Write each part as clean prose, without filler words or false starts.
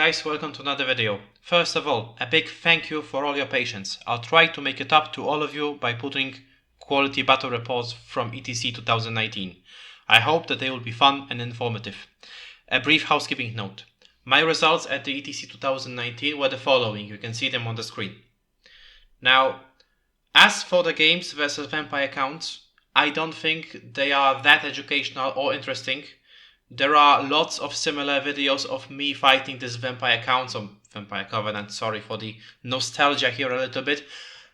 guys, welcome to another video. First of all, a big thank you for all your patience. I'll try to make it up to all of you by putting quality battle reports from ETC 2019. I hope that they will be fun and informative. A brief housekeeping note. My results at the ETC 2019 were the following. You can see them on the screen. Now, as for the games versus vampire counts, I don't think they are that educational or interesting. There are lots of similar videos of me fighting this vampire counts, or vampire covenant, sorry for the nostalgia here a little bit.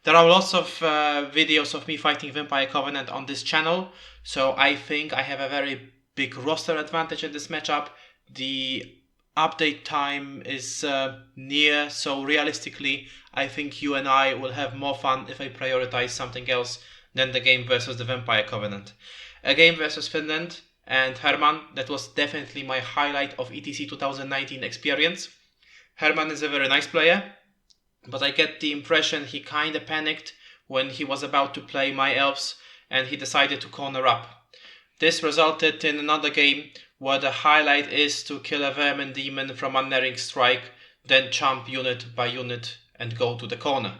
There are lots of videos of me fighting vampire covenant on this channel, so I think I have a very big roster advantage in this matchup. The update time is near, so realistically I think you and I will have more fun if I prioritize something else than the game versus the vampire covenant. A game versus Finland and Herman, that was definitely my highlight of ETC 2019 experience. Herman is a very nice player, but I get the impression he kinda panicked when he was about to play my elves and he decided to corner up. This resulted in another game where the highlight is to kill a vermin demon from unerring strike, then chomp unit by unit and go to the corner.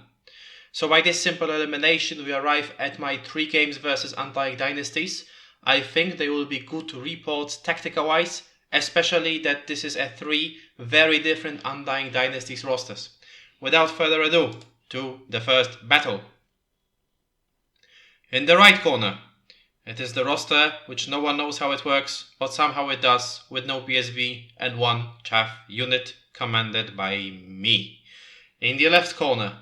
So by this simple elimination we arrive at my 3 games versus Undying Dynasties. I think they will be good to report tactical-wise, especially that this is a 3 very different Undying Dynasties rosters. Without further ado, to the first battle. In the right corner, it is the roster which no one knows how it works, but somehow it does, with no PSV and 1 chaff unit commanded by me. In the left corner,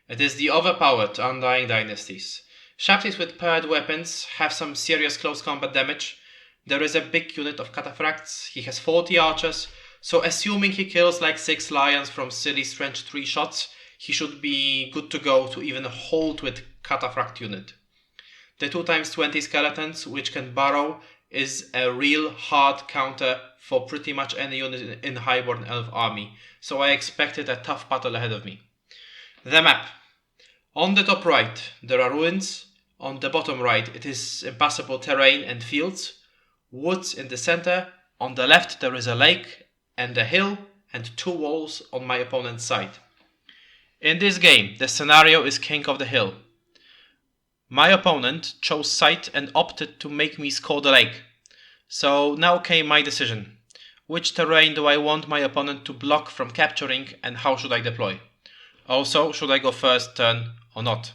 it is the overpowered Undying Dynasties. Shaptis with paired weapons have some serious close combat damage. There is a big unit of cataphracts, he has 40 archers, so assuming he kills like 6 lions from silly strange 3 shots, he should be good to go to even hold with cataphract unit. The 2x20 skeletons, which can burrow, is a real hard counter for pretty much any unit in Highborn Elf army, so I expected a tough battle ahead of me. The map. On the top right, there are ruins. On the bottom right, it is impassable terrain and fields. Woods in the center. On the left, there is a lake and a hill and 2 walls on my opponent's side. In this game, the scenario is King of the Hill. My opponent chose side and opted to make me score the lake. So now came my decision. Which terrain do I want my opponent to block from capturing and how should I deploy? Also, should I go first turn or not?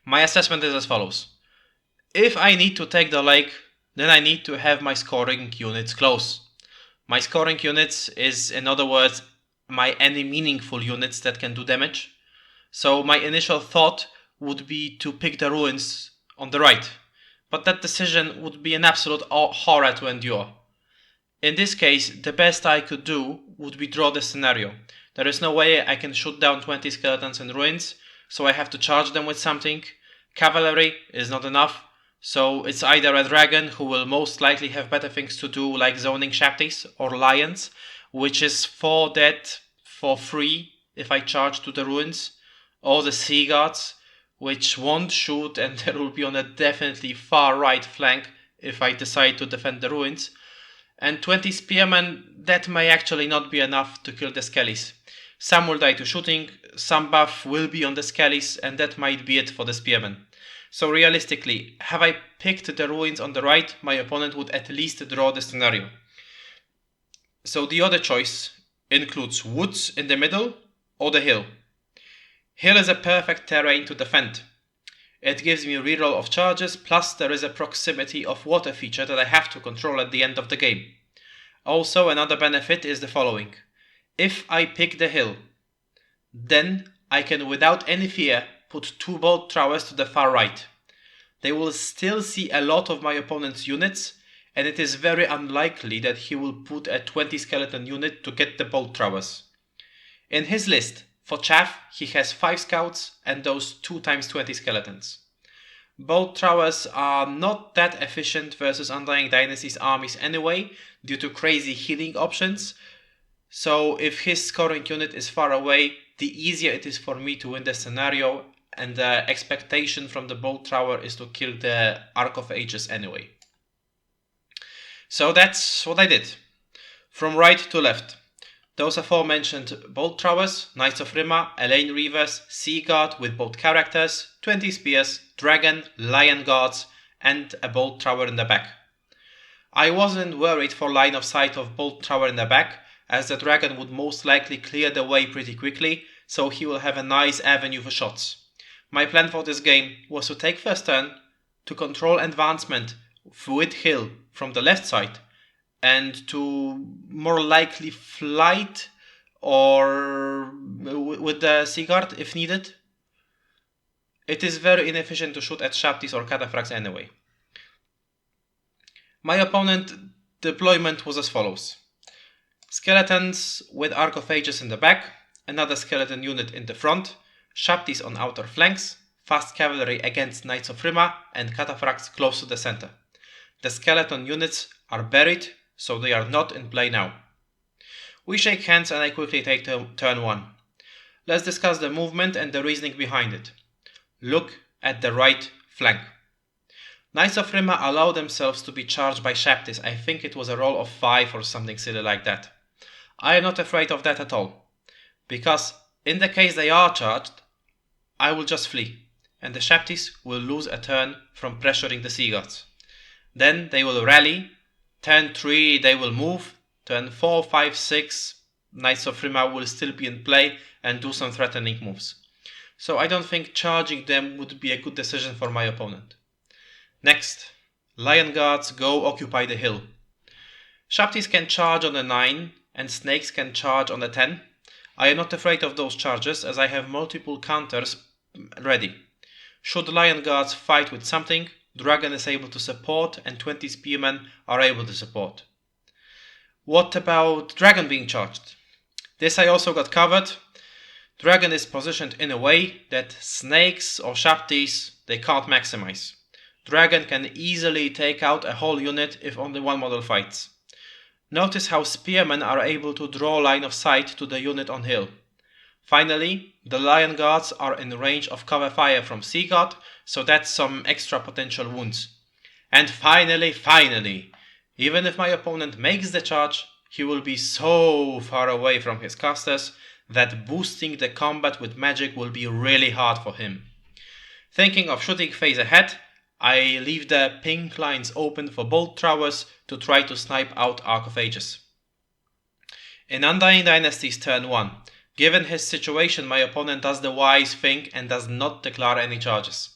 My assessment is as follows. If I need to take the lake, then I need to have my scoring units close. My scoring units is, in other words, my any meaningful units that can do damage. So my initial thought would be to pick the ruins on the right, but that decision would be an absolute horror to endure. In this case, the best I could do would be draw the scenario. There is no way I can shoot down 20 skeletons in ruins, so I have to charge them with something. Cavalry is not enough, so it's either a dragon who will most likely have better things to do like zoning Shaptis, or lions, which is for that for free if I charge to the ruins, or the sea guards, which won't shoot and there will be on a definitely far right flank if I decide to defend the ruins. And 20 spearmen, that may actually not be enough to kill the skellies. Some will die to shooting, some buff will be on the skellies, and that might be it for the spearmen. So realistically, have I picked the ruins on the right, my opponent would at least draw the scenario. So the other choice includes woods in the middle or the hill. Hill is a perfect terrain to defend. It gives me reroll of charges, plus there is a proximity of water feature that I have to control at the end of the game. Also, another benefit is the following. If I pick the hill, then I can without any fear put 2 bolt throwers to the far right. They will still see a lot of my opponent's units, and it is very unlikely that he will put a 20 skeleton unit to get the bolt throwers. In his list, for chaff, he has 5 scouts and those 2x20 skeletons. Bolt throwers are not that efficient versus Undying Dynasties armies anyway, due to crazy healing options. So if his scoring unit is far away, the easier it is for me to win the scenario, and the expectation from the bolt thrower is to kill the Arc of Ages anyway. So that's what I did. From right to left. Those aforementioned Bolt Throwers, Knights of Rima, Elaine Reavers, Sea Guard with both characters, 20 Spears, Dragon, Lion Guards, and a Bolt Thrower in the back. I wasn't worried for line of sight of Bolt Thrower in the back, as the Dragon would most likely clear the way pretty quickly, so he will have a nice avenue for shots. My plan for this game was to take first turn, to control advancement with hill from the left side, and to more likely flight or with the Sea Guard if needed. It is very inefficient to shoot at Shaptis or Cataphracts anyway. My opponent deployment was as follows. Skeletons with Archophages in the back, another skeleton unit in the front, Shaptis on outer flanks, fast cavalry against Knights of Rima, and Cataphracts close to the center. The skeleton units are buried, so they are not in play now. We shake hands and I quickly take turn 1. Let's discuss the movement and the reasoning behind it. Look at the right flank. Knights of Rima allow themselves to be charged by Shaptis. I think it was a roll of 5 or something silly like that. I am not afraid of that at all, because in the case they are charged, I will just flee, and the Shaptis will lose a turn from pressuring the Sea Guards. Then they will rally, turn 3 they will move, turn 4, 5, 6, Knights of Rima will still be in play and do some threatening moves. So I don't think charging them would be a good decision for my opponent. Next, Lion Guards go occupy the hill. Shaptis can charge on the 9 and Snakes can charge on the 10. I am not afraid of those charges as I have multiple counters ready. Should Lion Guards fight with something, Dragon is able to support and 20 Spearmen are able to support. What about Dragon being charged? This I also got covered. Dragon is positioned in a way that Snakes or Shaptis they can't maximize. Dragon can easily take out a whole unit if only one model fights. Notice how Spearmen are able to draw line of sight to the unit on hill. Finally, the Lion Guards are in range of cover fire from Sea Guard, so that's some extra potential wounds. And finally, even if my opponent makes the charge, he will be so far away from his casters that boosting the combat with magic will be really hard for him. Thinking of shooting phase ahead, I leave the pink lines open for Bolt Throwers to try to snipe out Archophages. In Undying Dynasty's turn 1, given his situation, my opponent does the wise thing and does not declare any charges.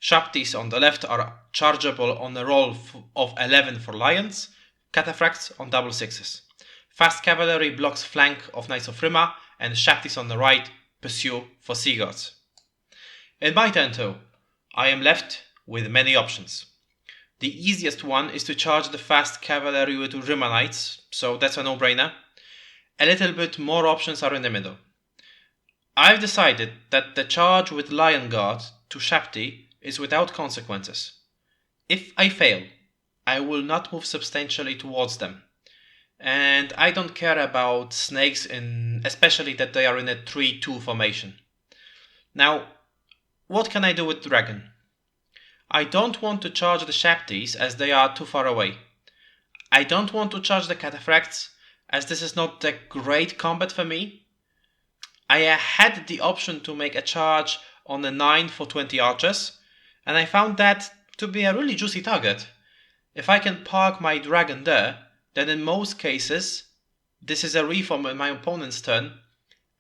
Shaptis on the left are chargeable on a roll of 11 for Lions, Cataphracts on double 6s. Fast Cavalry blocks flank of Knights of Rima, and Shaptis on the right pursue for Sea Guards. In my turn 2, I am left with many options. The easiest one is to charge the fast cavalry with Rima Knights, so that's a no-brainer. A little bit more options are in the middle. I've decided that the charge with Lion Guard to Shapti is without consequences. If I fail, I will not move substantially towards them. And I don't care about Snakes, especially that they are in a 3-2 formation. Now, what can I do with Dragon? I don't want to charge the Shaptis as they are too far away. I don't want to charge the Cataphracts as this is not a great combat for me. I had the option to make a charge on the 9 for 20 archers, and I found that to be a really juicy target. If I can park my Dragon there, then in most cases this is a reform in my opponent's turn,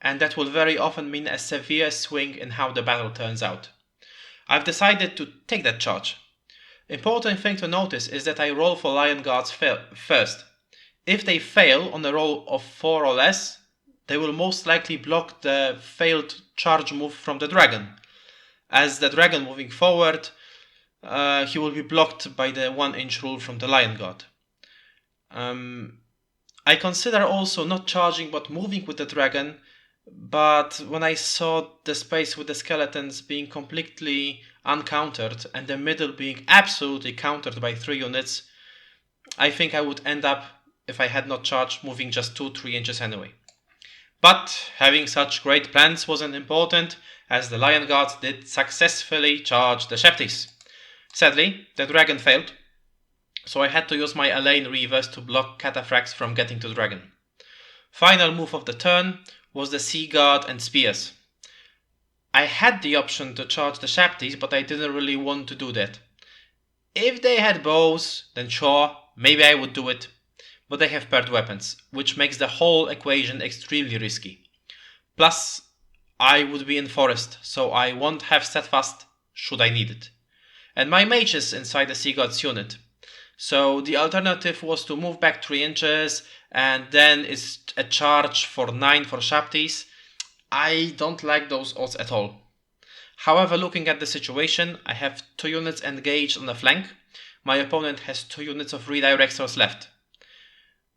and that will very often mean a severe swing in how the battle turns out. I've decided to take that charge. Important thing to notice is that I roll for Lion Guards first. If they fail on a roll of 4 or less, they will most likely block the failed charge move from the Dragon. As the Dragon moving forward, he will be blocked by the 1-inch rule from the Lion Guard. I consider also not charging but moving with the Dragon, but when I saw the space with the skeletons being completely uncountered and the middle being absolutely countered by 3 units, I think I would end up, if I had not charged, moving just 2-3 inches anyway. But having such great plans wasn't important, as the Lion Guards did successfully charge the Shaptis. Sadly, the Dragon failed, so I had to use my Elaine Reavers to block Cataphracts from getting to Dragon. Final move of the turn was the Sea Guard and Spears. I had the option to charge the Shaptis, but I didn't really want to do that. If they had bows, then sure, maybe I would do it, but they have paired weapons, which makes the whole equation extremely risky. Plus, I would be in forest, so I won't have steadfast should I need it. And my mage is inside the Sea God's unit. So the alternative was to move back 3 inches and then it's a charge for 9 for Shaptis. I don't like those odds at all. However, looking at the situation, I have 2 units engaged on the flank. My opponent has 2 units of redirectors left.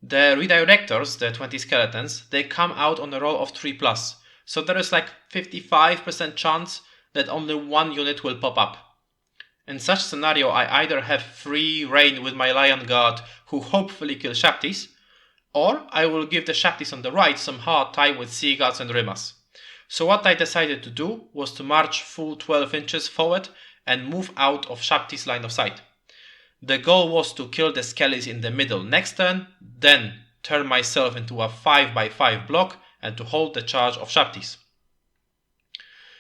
The redirectors, the 20 skeletons, they come out on a roll of 3+. So there is like 55% chance that only 1 unit will pop up. In such scenario, I either have free reign with my Lion Guard who hopefully kill Shaptis, or I will give the Shaptis on the right some hard time with Sea Guards and Rimas. So what I decided to do was to march full 12 inches forward and move out of Shaptis' line of sight. The goal was to kill the Skellies in the middle next turn, then turn myself into a 5x5 block and to hold the charge of Shaptis.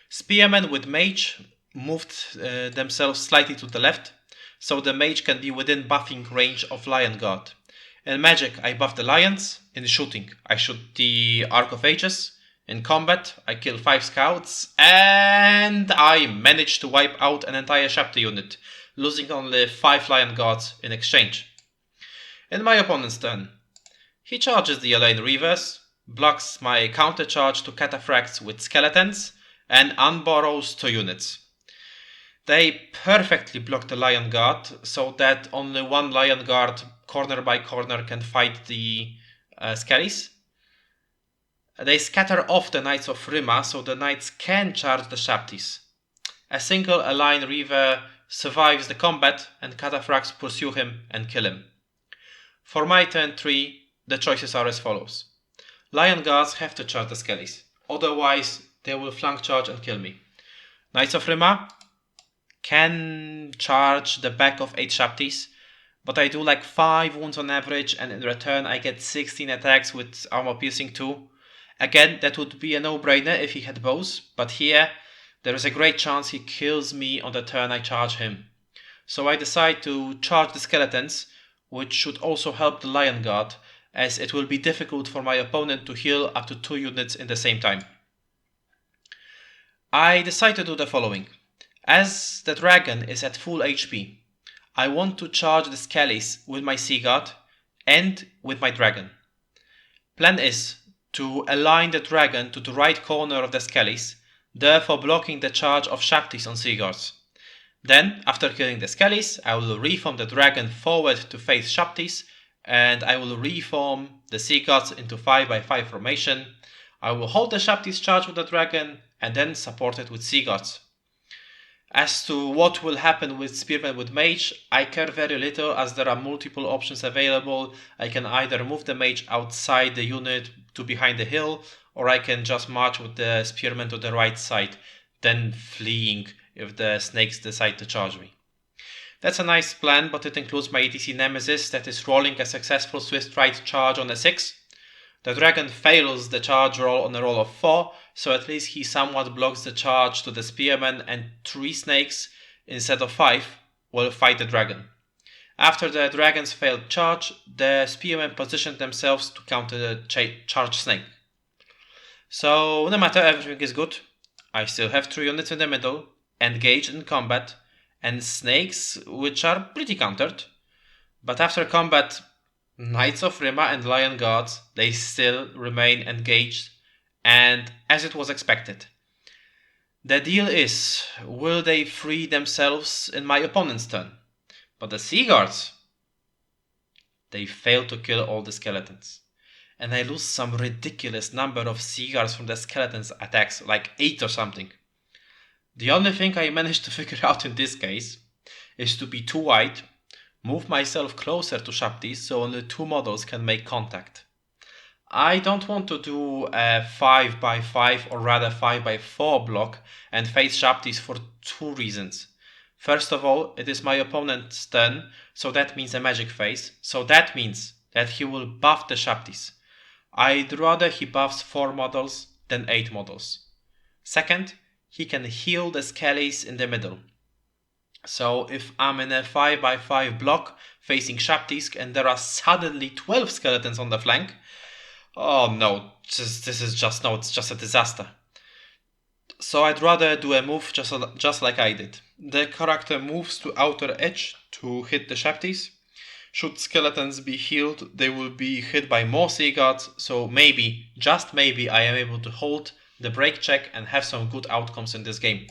Spearmen with Mage moved themselves slightly to the left, so the Mage can be within buffing range of Lion Guard. In Magic, I buff the Lions. In shooting, I shoot the Arc of Ages. In combat, I kill 5 scouts, and I managed to wipe out an entire Shapti unit, losing only 5 Lion Guards in exchange. In my opponent's turn, he charges the Elaine Reavers, blocks my counter charge to Cataphracts with Skeletons, and unborrows 2 units. They perfectly block the Lion Guard, so that only 1 Lion Guard corner by corner can fight the Skellies. They scatter off the Knights of Rima, so the Knights can charge the Shaptis. A single Elaine Reaver survives the combat, and Cataphracts pursue him and kill him. For my turn 3, the choices are as follows. Lion Guards have to charge the Skellies, otherwise they will flank charge and kill me. Knights of Rima can charge the back of 8 Shaptis, but I do like 5 wounds on average, and in return I get 16 attacks with armor piercing 2. Again, that would be a no-brainer if he had bows, but here there is a great chance he kills me on the turn I charge him. So I decide to charge the Skeletons, which should also help the Lion Guard, as it will be difficult for my opponent to heal up to 2 units in the same time. I decide to do the following. As the dragon is at full HP, I want to charge the Skellies with my Sea Guard and with my dragon. Plan is to align the dragon to the right corner of the Skellies, therefore blocking the charge of Shaptis on Sea Guards. Then, after killing the Skellies, I will reform the dragon forward to face Shaptis, and I will reform the Sea Guards into 5x5 formation. I will hold the Shaptis charge with the dragon, and then support it with Sea Guards. As to what will happen with Spearmen with Mage, I care very little as there are multiple options available. I can either move the Mage outside the unit to behind the hill, or I can just march with the Spearmen to the right side, then fleeing if the snakes decide to charge me. That's a nice plan, but it includes my ETC Nemesis that is rolling a successful Swift Right charge on a 6. The dragon fails the charge roll on a roll of 4, so at least he somewhat blocks the charge to the Spearmen, and 3 snakes instead of 5 will fight the dragon. After the dragon's failed charge, the Spearmen position themselves to counter the charged snake. So no matter, everything is good. I still have 3 units in the middle, engaged in combat, and snakes which are pretty countered. But after combat, Knights of Rima and Lion Guards, they still remain engaged, and as it was expected. The deal is, will they free themselves in my opponent's turn? But the Sea Guards, they fail to kill all the skeletons. And I lose some ridiculous number of Sea Guards from the skeletons' attacks, like 8 or something. The only thing I managed to figure out in this case is to be too wide, move myself closer to Shaptis so only 2 models can make contact. I don't want to do a 5x5 or rather 5x4 block and face Shaptis for 2 reasons. First of all, it is my opponent's turn, so that means a magic phase, so that means that he will buff the Shaptis. I'd rather he buffs 4 models than 8 models. Second, he can heal the skellies in the middle. So if I'm in a 5x5 block facing Shaptisk and there are suddenly 12 skeletons on the flank, oh no, this is just no, it's just a disaster. So I'd rather do a move just like I did. The character moves to outer edge to hit the Shaptis. Should skeletons be healed, they will be hit by more Sea Guards, so maybe, just maybe, I am able to hold the break check and have some good outcomes in this game.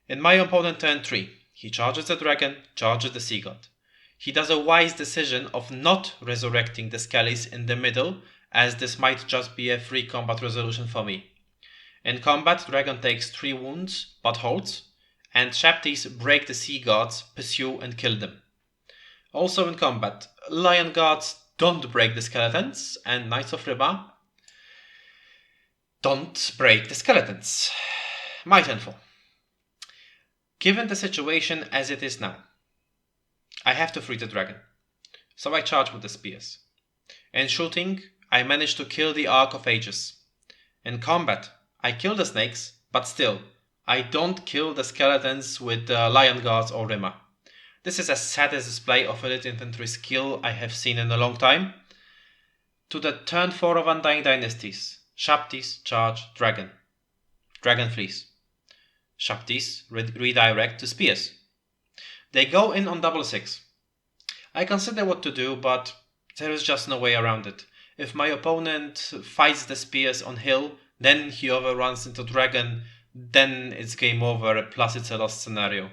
In my opponent turn 3, he charges the dragon, charges the Sea God. He does a wise decision of not resurrecting the skellies in the middle, as this might just be a free combat resolution for me. In combat, dragon takes 3 wounds, but holds, and Shaptis break the Sea Gods, pursue and kill them. Also in combat, Lion Guards don't break the skeletons, and Knights of Riba don't break the skeletons. My turn 4. Given the situation as it is now, I have to free the dragon, so I charge with the spears. In shooting, I manage to kill the Arc of Ages. In combat, I kill the snakes, but still, I don't kill the skeletons with the Lion Guards or Rima. This is the saddest display of elite infantry skill I have seen in a long time. To the turn 4 of Undying Dynasties, Shaptis charge dragon. Dragon flees. Shaptis redirect to spears. They go in on 6/6. I consider what to do, but there is just no way around it. If my opponent fights the spears on hill, then he overruns into dragon, then it's game over, plus it's a lost scenario.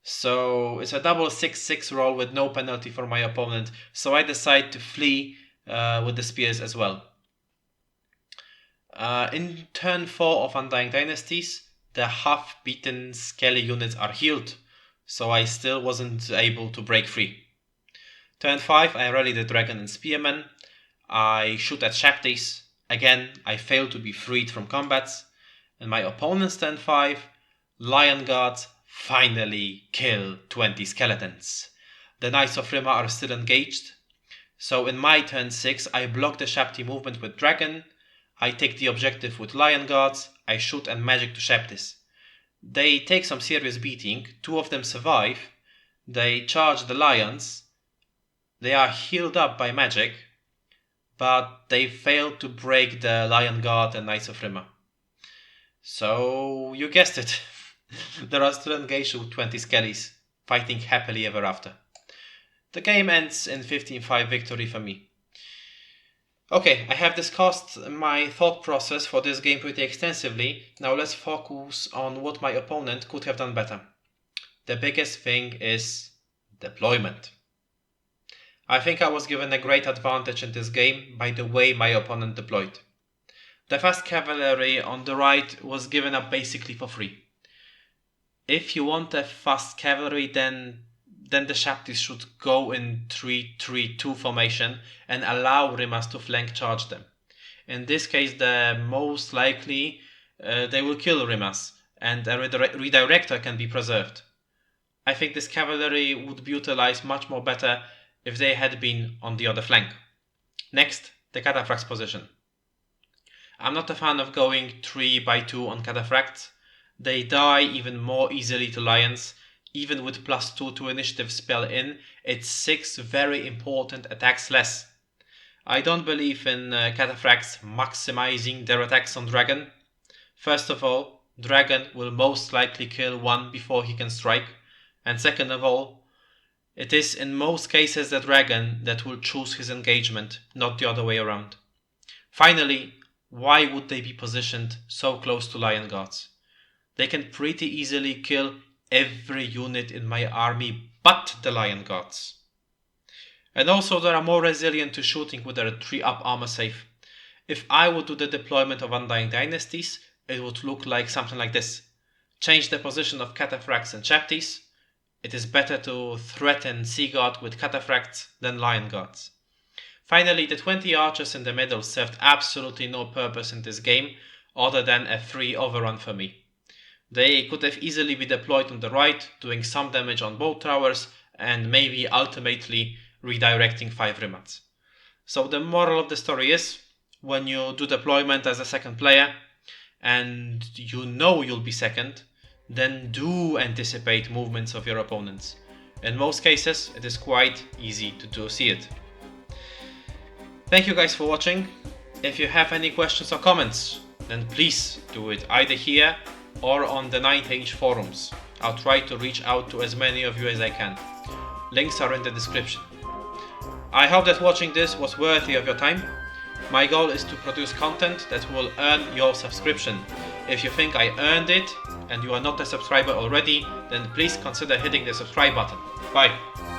So it's a 6/6 roll with no penalty for my opponent, so I decide to flee with the spears as well. In turn 4 of Undying Dynasties, the half-beaten skelly units are healed, so I still wasn't able to break free. Turn 5, I rally the dragon and spearmen. I shoot at Shaptis. Again, I fail to be freed from combats. And my opponent's turn 5, Lion Guards finally kill 20 skeletons. The Knights of Rima are still engaged. So in my turn 6, I block the Shapti movement with dragon. I take the objective with Lion Guards. I shoot and magic to Shaptis. They take some serious beating. 2 of them survive. They charge the lions. They are healed up by magic, but they fail to break the Lion Guard and Knights of Rima. So you guessed it. They are still engaged with 20 skellies, fighting happily ever after. The game ends in 15-5 victory for me. Okay, I have discussed my thought process for this game pretty extensively. Now let's focus on what my opponent could have done better. The biggest thing is deployment. I think I was given a great advantage in this game by the way my opponent deployed. The fast cavalry on the right was given up basically for free. If you want a fast cavalry, then the Shaptis should go in 3-3-2 formation and allow Rimas to flank charge them. In this case, the most likely they will kill Rimas and a redirector can be preserved. I think this cavalry would be utilized much more better if they had been on the other flank. Next, the cataphracts position. I'm not a fan of going 3x2 on cataphracts. They die even more easily to lions. Even with +2 to initiative spell in, it's 6 very important attacks less. I don't believe in cataphracts maximizing their attacks on dragon. First of all, dragon will most likely kill one before he can strike. And second of all, it is in most cases the dragon that will choose his engagement, not the other way around. Finally, why would they be positioned so close to Lion Guards? They can pretty easily kill every unit in my army but the Lion Guards. And also they are more resilient to shooting with their 3-up armor save. If I would do the deployment of Undying Dynasties, it would look like something like this. Change the position of cataphracts and Shaptis. It is better to threaten Sea God with cataphracts than Lion Guards. Finally, the 20 archers in the middle served absolutely no purpose in this game other than a free overrun for me. They could have easily been deployed on the right, doing some damage on both towers and maybe ultimately redirecting 5 remats. So the moral of the story is, when you do deployment as a second player and you know you'll be second, then do anticipate movements of your opponents. In most cases, it is quite easy to see it. Thank you guys for watching. If you have any questions or comments, then please do it either here or on the 9th forums. I'll try to reach out to as many of you as I can. Links are in the description. I hope that watching this was worthy of your time. My goal is to produce content that will earn your subscription. If you think I earned it and you are not a subscriber already, then please consider hitting the subscribe button. Bye!